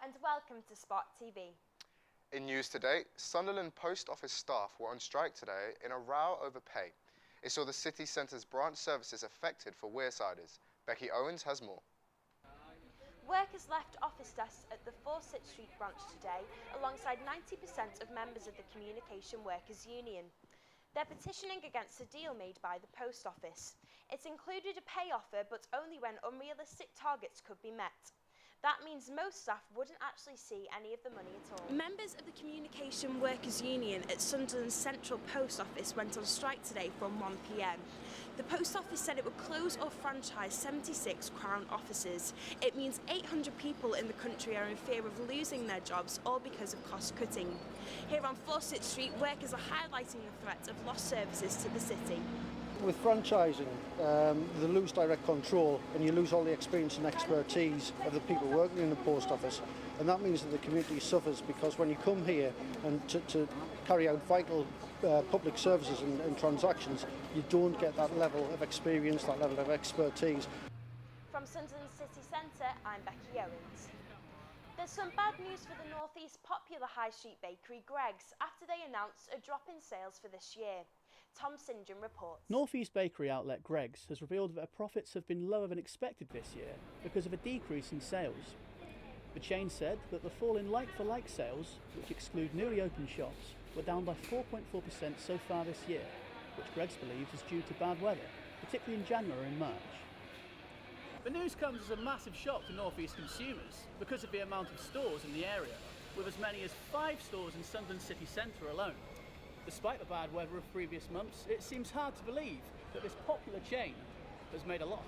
and welcome to Spot TV. In news today, Sunderland post office staff were on strike today in a row over pay. It saw the city centre's branch services affected for Wearsiders. Becky Owens has more. Workers left office desks at the Fawcett Street branch today alongside 90% of members of the Communication Workers Union. They're petitioning against a deal made by the post office. It included a pay offer, but only when unrealistic targets could be met. That means most staff wouldn't actually see any of the money at all. Members of the Communication Workers Union at Sunderland's Central Post Office went on strike today from 1 p.m. The post office said it would close or franchise 76 Crown offices. It means 800 people in the country are in fear of losing their jobs, all because of cost cutting. Here on Fawcett Street, workers are highlighting the threat of lost services to the city. With franchising, they lose direct control and you lose all the experience and expertise of the people working in the post office, and that means that the community suffers, because when you come here and to carry out vital public services and transactions, you don't get that level of experience, that level of expertise. From Sunderland City Centre, I'm Becky Owens. There's some bad news for the North East popular high street bakery Greggs after they announced a drop in sales for this year. Tom St John reports. North East bakery outlet Greggs has revealed that their profits have been lower than expected this year because of a decrease in sales. The chain said that the fall in like-for-like sales, which exclude newly opened shops, were down by 4.4% so far this year, which Greggs believes is due to bad weather, particularly in January and March. The news comes as a massive shock to North East consumers because of the amount of stores in the area, with as many as 5 stores in Sunderland city centre alone. Despite the bad weather of previous months, it seems hard to believe that this popular chain has made a loss.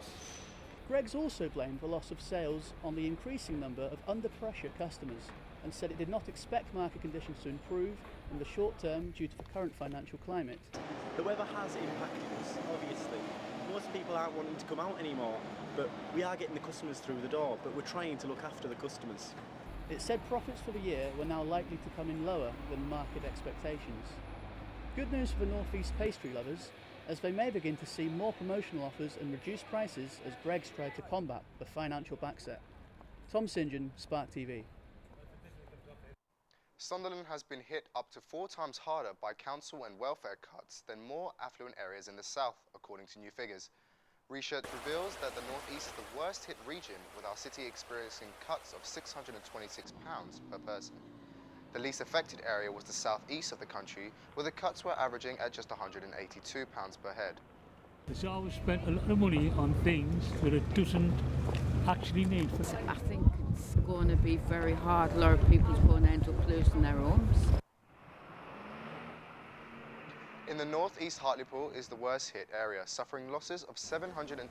Greggs also blamed the loss of sales on the increasing number of under-pressure customers and said it did not expect market conditions to improve in the short term due to the current financial climate. The weather has impacted us, obviously. Most people aren't wanting to come out anymore, but we are getting the customers through the door, but we're trying to look after the customers. It said profits for the year were now likely to come in lower than market expectations. Good news for the North East pastry lovers, as they may begin to see more promotional offers and reduced prices as Greggs tried to combat the financial backset. Tom St John, Spark TV. Sunderland has been hit up to 4 times harder by council and welfare cuts than more affluent areas in the south, according to new figures. Research reveals that the North East is the worst hit region, with our city experiencing cuts of £626 per person. The least affected area was the southeast of the country, where the cuts were averaging at just £182 per head. It's always spent a lot of money on things that it doesn't actually need. I think it's going to be very hard. A lot of people's going to end up losing their homes. In the northeast, Hartlepool is the worst hit area, suffering losses of £724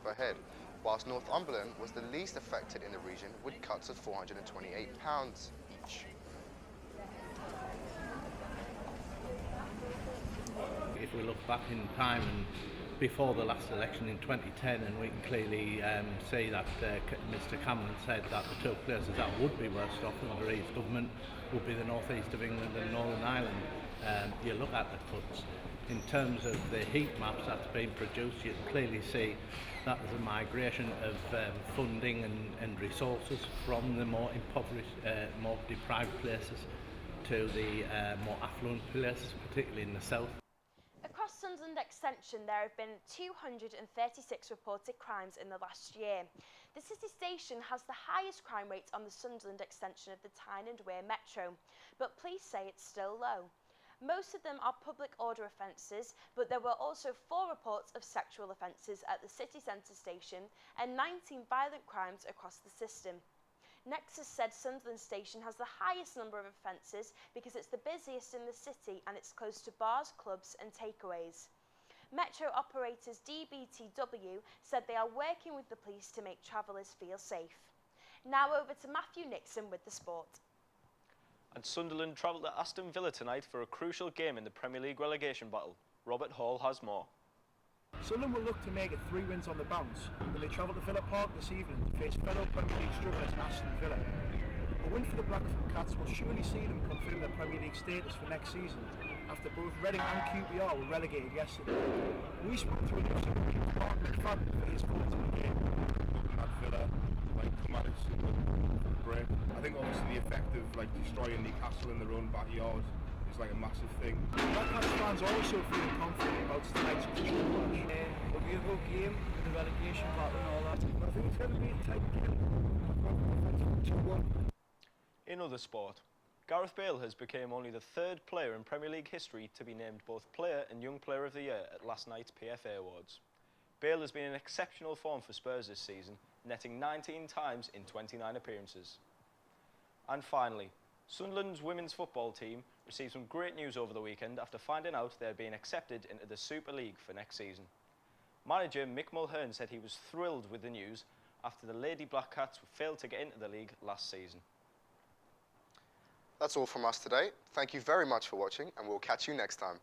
per head, whilst Northumberland was the least affected in the region, with cuts of £428 each. If we look back in time and before the last election in 2010, and we can clearly see that Mr Cameron said that the 2 places that would be worst off under his government would be the North East of England and Northern Ireland. You look at the cuts. In terms of the heat maps that's been produced, you can clearly see that there's a migration of funding and resources from the more impoverished, more deprived places to the more affluent places, particularly in the south. Across Sunderland Extension, there have been 236 reported crimes in the last year. The city station has the highest crime rate on the Sunderland Extension of the Tyne and Wear Metro, but police say it's still low. Most of them are public order offences, but there were also 4 reports of sexual offences at the city centre station and 19 violent crimes across the system. Nexus said Sunderland Station has the highest number of offences because it's the busiest in the city and it's close to bars, clubs and takeaways. Metro operators DBTW said they are working with the police to make travellers feel safe. Now over to Matthew Nixon with the sport. And Sunderland travelled to Aston Villa tonight for a crucial game in the Premier League relegation battle. Robert Hall has more. Sunderland will look to make it 3 wins on the bounce when they travel to Villa Park this evening to face fellow Premier League strugglers Aston Villa. A win for the Black Cats will surely see them confirm their Premier League status for next season, after both Reading and QPR were relegated yesterday. We spoke to a new partner for his thoughts on the game. Looking at Villa, like come at it, Sunderland, I think obviously the effect of like destroying Newcastle in their own backyard is like a massive thing. Black Cats fans are also feeling confident about tonight's crucial match. It'll be a good game, the relegation battle and all that. I think it's going to be a tight game. 2-1. In other sport, Gareth Bale has become only the third player in Premier League history to be named both Player and Young Player of the Year at last night's PFA Awards. Bale has been in exceptional form for Spurs this season, netting 19 times in 29 appearances. And finally, Sunderland's women's football team received some great news over the weekend after finding out they had been accepted into the Super League for next season. Manager Mick Mulhern said he was thrilled with the news after the Lady Black Cats failed to get into the league last season. That's all from us today. Thank you very much for watching, and we'll catch you next time.